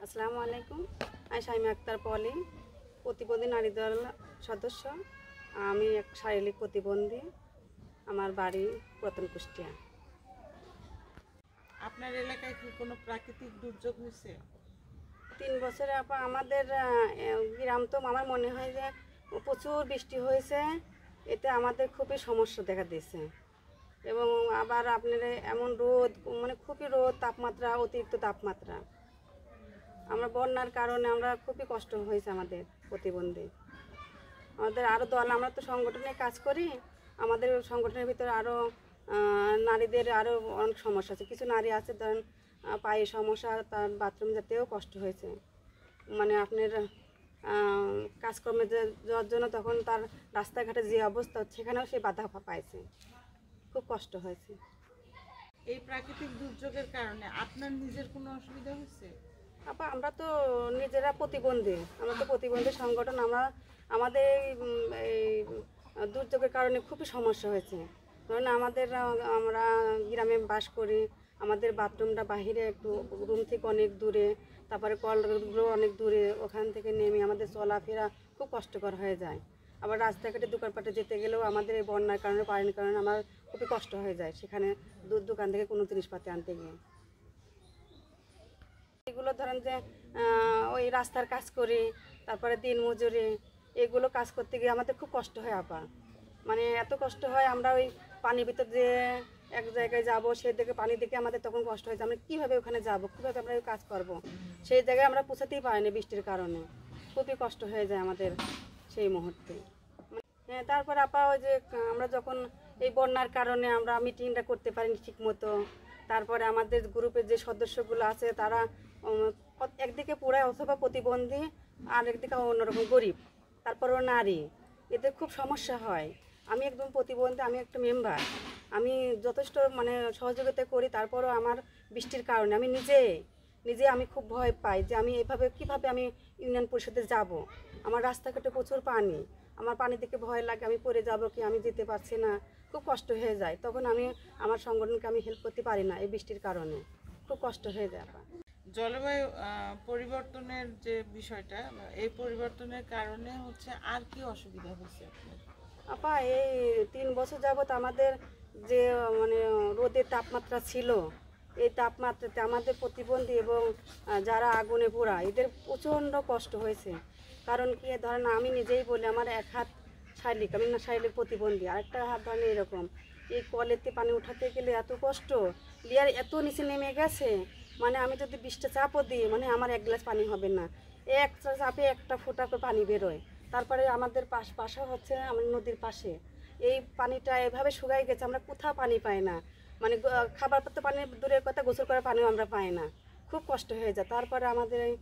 আসসালামু আলাইকুম। আমি শাইমা আক্তার পলি, প্রতিবন্ধী নারী দল সদস্য। আমি এক শারীরিক প্রতিবন্ধী। আমার বাড়ি পুরাতন কুষ্টিয়া। আপনার এলাকায় কি কোনো প্রাকৃতিক দুর্যোগ হয়েছে? 3 বছরে আমাদের গ্রাম তো আমার মনে হয় যে প্রচুর বৃষ্টি হয়েছে, এতে আমাদের খুবই সমস্যা দেখা দিয়েছে। এবং আবার আপনার এমন রোদ, মানে খুবই রোদ, তাপমাত্রা, অতিরিক্ত তাপমাত্রা। আমরা বন্যার কারণে আমরা খুবই কষ্ট হয়েছে আমাদের প্রতিবন্ধী। আমাদের আরও দল, আমরা তো সংগঠনে কাজ করি, আমাদের সংগঠনের ভিতরে আরও নারীদের আরও অনেক সমস্যা আছে। কিছু নারী আছে ধরেন পায়ে সমস্যা, তার বাথরুম যেতেও কষ্ট হয়েছে। মানে আপনার কাজকর্মে যাওয়ার জন্য তখন তার রাস্তাঘাটে যে অবস্থা, সেখানেও সে বাধা পাইছে, খুব কষ্ট হয়েছে। এই প্রাকৃতিক দুর্যোগের কারণে আপনার নিজের কোনো অসুবিধা হয়েছে? আমরা তো নিজেরা প্রতিবন্ধী, আমরা তো প্রতিবন্ধী সংগঠন। আমাদের এই দুর্যোগের কারণে খুবই সমস্যা হয়েছে। কারণ আমরা গ্রামে বাস করি, আমাদের বাথরুমটা বাহিরে, একটু রুম থেকে অনেক দূরে, তারপরে কলগুলো অনেক দূরে, ওখান থেকে নেমে আমাদের চলাফেরা খুব কষ্টকর হয়ে যায়। আবার রাস্তাঘাটে দোকানপাটে যেতে গেলেও আমাদের এই বন্যার কারণে, পানির কারণে আমার খুবই কষ্ট হয়ে যায় সেখানে দোকান থেকে কোনো জিনিসপাতি আনতে গিয়ে। এগুলো ধরেন যে ওই রাস্তার কাজ করি, তারপরে দিন মজুরি, এগুলো কাজ করতে গিয়ে আমাদের খুব কষ্ট হয় মানে এত কষ্ট হয়, আমরা ওই পানির ভিতর যে এক জায়গায় যাব, সেই দিকে পানি দেখে আমাদের তখন কষ্ট হয়েছে, আমরা কীভাবে ওখানে যাব, কীভাবে আমরা ওই কাজ করব, সেই জায়গায় আমরা পৌঁছাতেই পারিনি বৃষ্টির কারণে। খুবই কষ্ট হয়ে যায় আমাদের সেই মুহূর্তে। হ্যাঁ, তারপর ওই যে আমরা যখন এই বন্যার কারণে আমরা মিটিংটা করতে পারিনি ঠিক মতো, তারপরে আমাদের গ্রুপের যে সদস্যগুলো আছে তারা একদিকে পুরাই অথবা প্রতিবন্ধী, আর একদিকে অন্যরকম গরিব, তারপরেও নারী, এদের খুব সমস্যা হয়। আমি একদম প্রতিবন্ধী, আমি একটা মেম্বার, আমি যথেষ্ট মানে সহযোগিতা করি, তারপরও আমার বৃষ্টির কারণে আমি নিজে আমি খুব ভয় পাই যে আমি এভাবে কীভাবে আমি ইউনিয়ন পরিষদে যাব। আমার রাস্তাঘাটে প্রচুর পানি, আমার পানি দেখে ভয় লাগে, আমি পড়ে যাব কি, আমি যেতে পারছি না, খুব কষ্ট হয়ে যায়। তখন আমি আমার সংগঠনকে আমি হেল্প করতে পারি না, এই বৃষ্টির কারণে খুব কষ্ট হয়ে যায়। জলবায়ু পরিবর্তনের যে বিষয়টা, এই পরিবর্তনের কারণে হচ্ছে আর কি অসুবিধা হয়েছে আপনার? এই 3 বছর যাবত আমাদের যে মানে রোদের তাপমাত্রা ছিল, এই তাপমাত্রাতে আমাদের প্রতিবন্ধী এবং যারা আগুনে পোড়া, এদের প্রচণ্ড কষ্ট হয়েছে। কারণ কি, ধরেন আমি নিজেই বলি, আমার এক হাত শারীরিক, আমি না শারীরিক প্রতিবন্ধী, আরেকটা হাত ধরেন এরকম, এই কলেতে পানি উঠাতে গেলে এত কষ্ট, লেয়ার এত নিচে নেমে গেছে, মানে আমি যদি 20টা চাপও দিই, মানে আমার 1 গ্লাস পানি হবে না, এক চাপে 1টা ফোঁটা করে পানি বেরোয়। তারপরে আমাদের পাশে হচ্ছে আমার নদীর পাশে, এই পানিটা এভাবে শুকাই গেছে, আমরা কোথাও পানি পাই না, মানে খাবার পত্র পানি দূরের কথা, গোসল করার পানিও আমরা পাই না, খুব কষ্ট হয়ে যায়। তারপরে আমাদের এই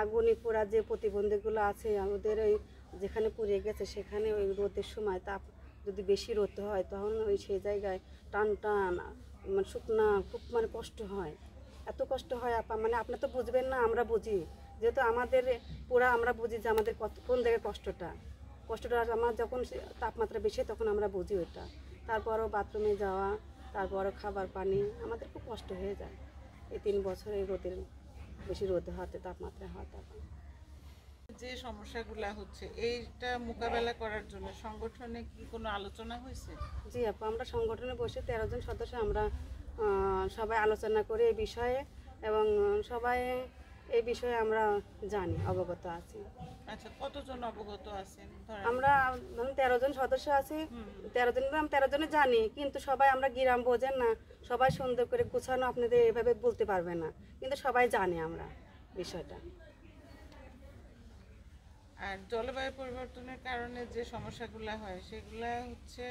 আগুনে পোড়া যে প্রতিবন্ধীগুলো আছে, আমাদের ওই যেখানে পুড়ে গেছে, সেখানে ওই রোদের সময় তাপ যদি বেশি রোদ হয়, তখন ওই সেই জায়গায় টান মানে শুকনা, খুব মানে কষ্ট হয়, এত কষ্ট হয় মানে আপনার তো বুঝবেন না, আমরা বুঝি, যেহেতু আমাদের পুরা আমরা বুঝি যে আমাদের কোন জায়গায় কষ্টটা আমার যখন তাপমাত্রা বেশি, তখন আমরা বুঝি ওইটা। তারপরও বাথরুমে যাওয়া, তারপরও খাবার পানি, আমাদের খুব কষ্ট হয়ে যায় এই 3 বছরে রোদের বেশি রোদ হওয়াতে, তাপমাত্রা হওয়াতে। যে সমস্যাগুলো হচ্ছে, এইটা মোকাবেলা করার জন্য সংগঠনে কি কোনো আলোচনা হয়েছে? জি আমরা সংগঠনে বসে 13 জন সদস্য, আমরা সবাই আলোচনা করি এই বিষয়ে, এবং সবাই এই বিষয়ে আমরা জানি, অবগত আছি। আচ্ছা, কতজন অবগত আছেন? আমরা 13 জন সদস্য আছি, 13 জনে জানি, কিন্তু সবাই আমরা গ্রাম বোঝেন না, সবাই সুন্দর করে গুছানো আপনাদের এভাবে বলতে পারবে না, কিন্তু সবাই জানি আমরা বিষয়টা। আর জলবায়ু পরিবর্তনের কারণে যে সমস্যাগুলো হয়, সেগুলো হচ্ছে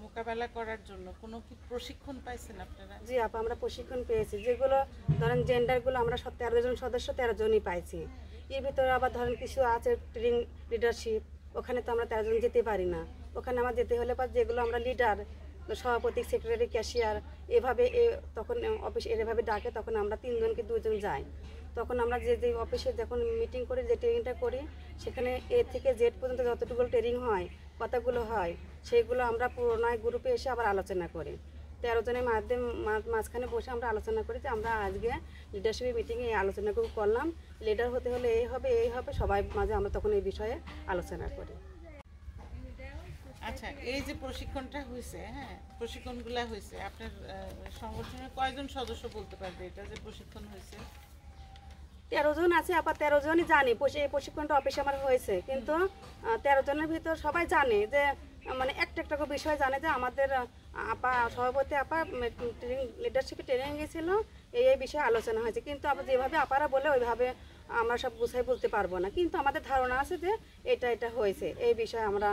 মোকাবেলা করার জন্য কোনো কি প্রশিক্ষণ পাইছেন আপনারা? জি আমরা প্রশিক্ষণ পেয়েছি, যেগুলো ধরেন জেন্ডারগুলো আমরা 13 জন সদস্য 13 জনই পাইছি। এর ভিতরে আবার ধরেন কিছু আছে ট্রেনিং লিডারশিপ, ওখানে তো আমরা 13 জন যেতে পারি না, ওখানে আমার যেতে হলে যেগুলো আমরা লিডার, সভাপতি, সেক্রেটারি, ক্যাশিয়ার, এভাবে তখন অফিস এভাবে ডাকে, তখন আমরা 3 জনকে 2 জন যাই। তখন আমরা যে অফিসে যখন মিটিং করি, যে ট্রেনিংটা করি, সেখানে এ থেকে জেড পর্যন্ত যতটুকু ট্রেনিং হয়, কথাগুলো হয়, সেইগুলো আমরা পুরোনো গ্রুপে এসে আবার আলোচনা করি। 13 জনের মাঝখানে বসে আমরা আলোচনা করি যে আমরা আজকে লিডারশিপ মিটিংয়ে এই আলোচনাগুলো করলাম, লিডার হতে হলে এই হবে সবাই মাঝে আমরা তখন এই বিষয়ে আলোচনা করি। আচ্ছা, এই যে প্রশিক্ষণটা হয়েছে, হ্যাঁ, প্রশিক্ষণগুলো হয়েছে, আপনার সংগঠনের কয়জন সদস্য বলতে পারবে এটা যে প্রশিক্ষণ হয়েছে? 13 জন আছে, আবার 13 জনই জানি এই প্রশিক্ষণটা অফিসে আমার হয়েছে, কিন্তু 13 জনের ভিতর সবাই জানে যে মানে একটা করে বিষয় জানে যে আমাদের আপা সভাপতি আপা লিডারশিপে ট্রেনিং গিয়েছিল, এই বিষয়ে আলোচনা হয়েছে, কিন্তু আবার যেভাবে আপারা বলে ওইভাবে আমরা সব গুছাই বলতে পারবো না, কিন্তু আমাদের ধারণা আছে যে এটা হয়েছে, এই বিষয়ে আমরা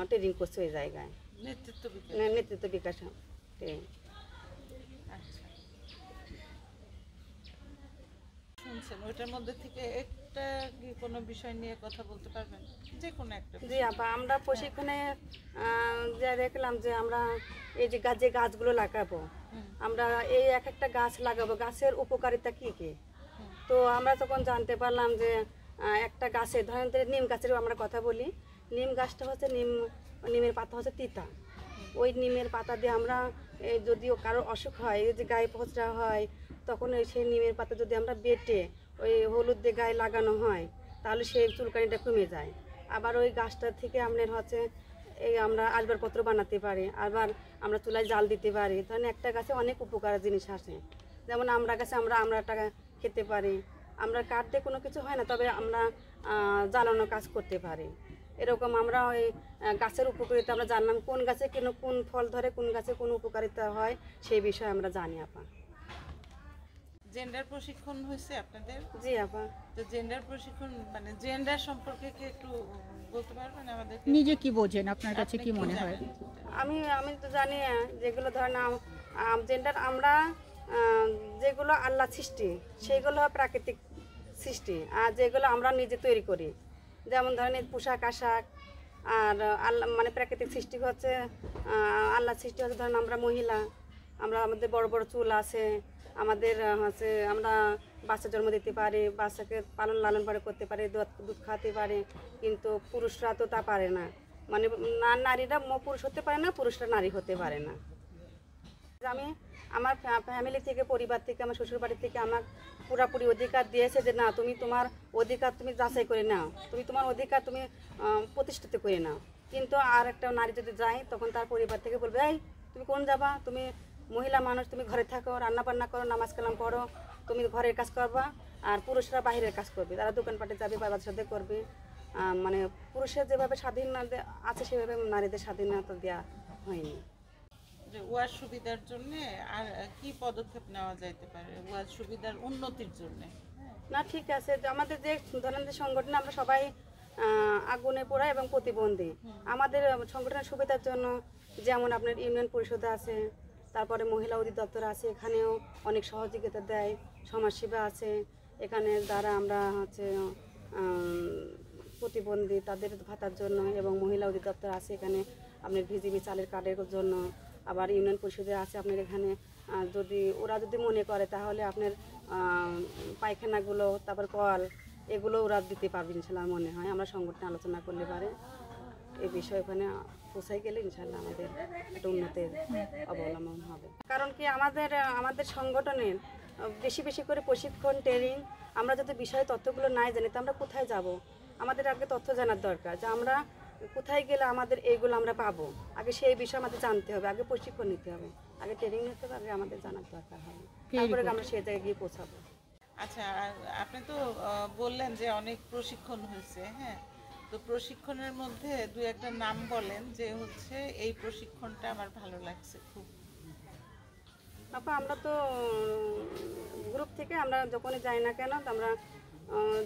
ট্রেনিং করছি ওই জায়গায়, নেতৃত্ব বিকাশ ট্রেনিং। আচ্ছা, শুনছেন, ওইটার মধ্যে থেকে একটা কি কোনো বিষয় নিয়ে কথা বলতে পারবেন, যে কোনো একটা? জি আপা, আমরা প্রশিক্ষণে যা দেখলাম যে আমরা এই যে গাছগুলো লাগাবো, আমরা এই একটা গাছ লাগাবো, গাছের উপকারিতা কি কি, তো আমরা তখন জানতে পারলাম যে একটা গাছের ধরেন নিম গাছেরও আমরা কথা বলি, নিম গাছটা হচ্ছে নিমের পাতা হচ্ছে তিতা, ওই নিমের পাতা দিয়ে আমরা যদিও কারো অসুখ হয়, এই যে গায়ে পচরা হয়, তখন সেই নিমের পাতা যদি আমরা বেটে ওই হলুদ দিয়ে গায়ে লাগানো হয় তাহলে সেই চুলকানিটা কমে যায়। আবার ওই গাছটা থেকে আপনার হচ্ছে এই আমরা আসবাবপত্র বানাতে পারি, আবার আমরা চুলায় জাল দিতে পারি, ধরেন একটা গাছে অনেক উপকার জিনিস আসে, যেমন আমরা গাছে আমরাটা খেতে পারি, আমরা কাঠ দিয়ে কোনো কিছু হয় না, তবে আমরা জ্বালানো কাজ করতে পারি, এরকম আমরা ওই গাছের উপকারিতা আমরা জানলাম, কোন গাছে কোন ফল ধরে, কোন গাছে কোন উপকারিতা হয় সেই বিষয়ে আমরা জানি আপা। জেন্ডার প্রশিক্ষণ হয়েছে আপনাদের? জি আপা। তো জেন্ডার প্রশিক্ষণ মানে জেন্ডার সম্পর্কে কি একটু বলতে পারবেন আমাদের? নিজে কি বোঝেন, আপনার কাছে কি মনে হয়? আমি তো জানি যেগুলো ধরেন জেন্ডার আমরা যেগুলো আল্লাহ সৃষ্টি সেগুলো প্রাকৃতিক সৃষ্টি, আর যেগুলো আমরা নিজে তৈরি করি, যেমন ধরেন পোশাক আশাক, আর আল্লাহ মানে প্রাকৃতিক সৃষ্টি হচ্ছে আল্লাহ সৃষ্টি হচ্ছে ধরেন আমরা মহিলা, আমরা আমাদের বড় বড় চুল আছে, আমাদের হচ্ছে আমরা বাচ্চা জন্ম দিতে পারি, বাচ্চাকে লালন পালন করতে পারি, দুধ খাওয়াতে পারি, কিন্তু পুরুষরা তো তা পারে না, মানে নারীরা পুরুষ হতে পারে না, পুরুষরা নারী হতে পারে না। আমি আমার ফ্যামিলি থেকে, পরিবার থেকে, আমার শ্বশুরবাড়ি থেকে আমার পুরোপুরি অধিকার দিয়েছে যে না, তুমি তোমার অধিকার তুমি যাচাই করে নাও, তুমি তোমার অধিকার তুমি প্রতিষ্ঠিত করে নাও, কিন্তু আর একটা নারী যদি যায় তখন তার পরিবার থেকে বলবে এই তুমি কোন যাবা, তুমি মহিলা মানুষ, তুমি ঘরে থাকো, রান্না বান্না করো, নামাজ কালাম পড়ো, তুমি ঘরের কাজ করবা, আর পুরুষরা বাইরের কাজ করবে, তারা দোকানপাটে যাবে, বাবার সাথে করবে, মানে পুরুষের যেভাবে স্বাধীন আছে সেভাবে নারীদের স্বাধীনতা দেওয়া হয়নি। যে ওয়ার সুবিধার জন্য আর কি পদক্ষেপ নেওয়া যাইতে পারে ওয়ার সুবিধার উন্নতির জন্য? না ঠিক আছে, আমাদের যে ধরেন যে সংগঠনে আমরা সবাই আগুনে পোড়া এবং প্রতিবন্ধী, আমাদের সংগঠনের সুবিধার জন্য যেমন আপনার ইউনিয়ন পরিষদ আছে, তারপরে মহিলা অধিদপ্তর আছে, এখানেও অনেক সহযোগিতা দেয়, সমাজসেবা আছে, এখানে দ্বারা আমরা হচ্ছে প্রতিবন্ধী তাদের ভাতার জন্য, এবং মহিলা অধিদপ্তর আছে এখানে আপনার ভিজিবি চালের কার্ডের জন্য, আবার ইউনিয়ন পরিষদে আছে আপনার এখানে যদি ওরা যদি মনে করে তাহলে আপনার পায়খানাগুলো, তারপর কল, এগুলো ওরা দিতে পারবে ইনশাল্লাহ, মনে হয় আমরা সংগঠনে আলোচনা করলে পারে এই বিষয়ে ওখানে পৌঁছাই গেলে ইনশাল্লাহ আমাদের একটা উন্নতির অবলম্বন হবে। কারণ কি আমাদের সংগঠনের বেশি করে প্রশিক্ষণ ট্রেনিং, আমরা যদি বিষয়ে তথ্যগুলো নাই জানি তো আমরা কোথায় যাব, আমাদের আগে তথ্য জানার দরকার যে আমরা কোথায় গেলে আমাদের এইগুলো আমরা পাবো, আগে সেই বিষয়ে আমাদের জানতে হবে, আগে প্রশিক্ষণ নিতে হবে, আগে ট্রেনিং নিতে হবে, আগে আমাদের জানার দরকার হবে, তারপরে আমরা সেই জায়গায় গিয়ে পৌঁছাবো। আচ্ছা, আপনি তো বললেন যে অনেক প্রশিক্ষণ হয়েছে, হ্যাঁ, তো প্রশিক্ষণের মধ্যে দু একটা নাম বলেন যে হচ্ছে এই প্রশিক্ষণটা আমার ভালো লাগছে খুব। আপা আমরা তো গ্রুপ থেকে আমরা যখনই যাই না কেন আমরা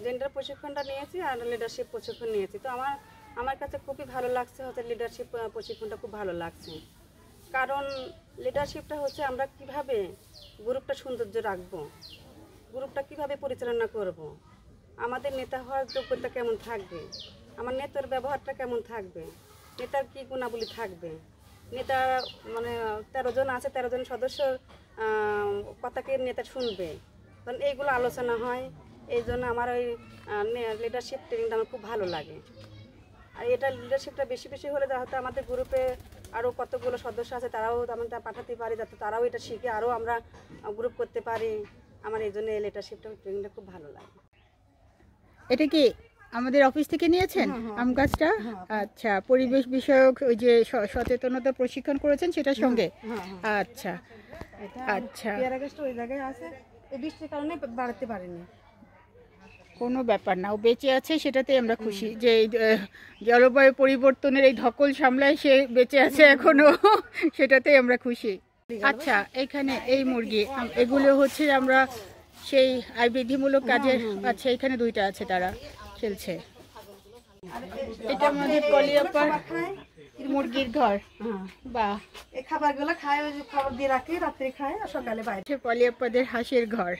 জেন্ডার প্রশিক্ষণটা নিয়েছি আর লিডারশিপ প্রশিক্ষণ নিয়েছি, তো আমার কাছে খুবই ভালো লাগছে হচ্ছে লিডারশিপ প্রশিক্ষণটা খুব ভালো লাগছে, কারণ লিডারশিপটা হচ্ছে আমরা কিভাবে গ্রুপটা সৌন্দর্য রাখবো, গ্রুপটা কিভাবে পরিচালনা করব, আমাদের নেতা হওয়ার যোগ্যতা কেমন থাকবে, আমার নেতার ব্যবহারটা কেমন থাকবে, নেতার কী গুণাবলী থাকবে, নেতা মানে 13 জন আছে, 13 জন সদস্য কথাকে নেতা শুনবে, কারণ এইগুলো আলোচনা হয়, এই জন্য আমার ওই লিডারশিপ ট্রেনিংটা আমার খুব ভালো লাগে, আর এটা লিডারশিপটা বেশি হলে হয়তো আমাদের গ্রুপে আরও কতগুলো সদস্য আছে তারাও আমরা পাঠাতে পারি, যাতে তারাও এটা শিখে আরও আমরা গ্রুপ করতে পারি। আমার এই জন্য এই লিডারশিপটা ট্রেনিংটা খুব ভালো লাগে। এটা কি আমাদের অফিস থেকে নিয়েছেন আম গাছটা? আচ্ছা, পরিবেশ বিষয়ক ওই যে সচেতনতা প্রশিক্ষণ করেছেন সেটার সঙ্গে? আচ্ছা আচ্ছা, পেয়ারা গাছটা ওই জায়গায় আছে, এই বৃষ্টির কারণে বাড়াতে পারিনি। কোনো ব্যাপার না, ও বেঁচে আছে সেটাতে আমরা খুশি যে এই, জলবায়ু পরিবর্তনের এই ধকল সামলায় সে বেঁচে আছে এখনো, সেটাতে আমরা খুশি। আচ্ছা, এখানে এই মুরগি এগুলো হচ্ছে আমরা সেই আয় বৃদ্ধিমূলক কাজে। আচ্ছা, এখানে দুইটা আছে, তারা খেলছে। এটা আমাদের পলিয়াপার মুরগির ঘর। বাহ, এই খাবারগুলো খায়, ওই যে খাবার দিয়ে রাখে, রাত্রে খায় আর সকালে বাইরে। পলিয়াপাদের হাঁসের ঘর।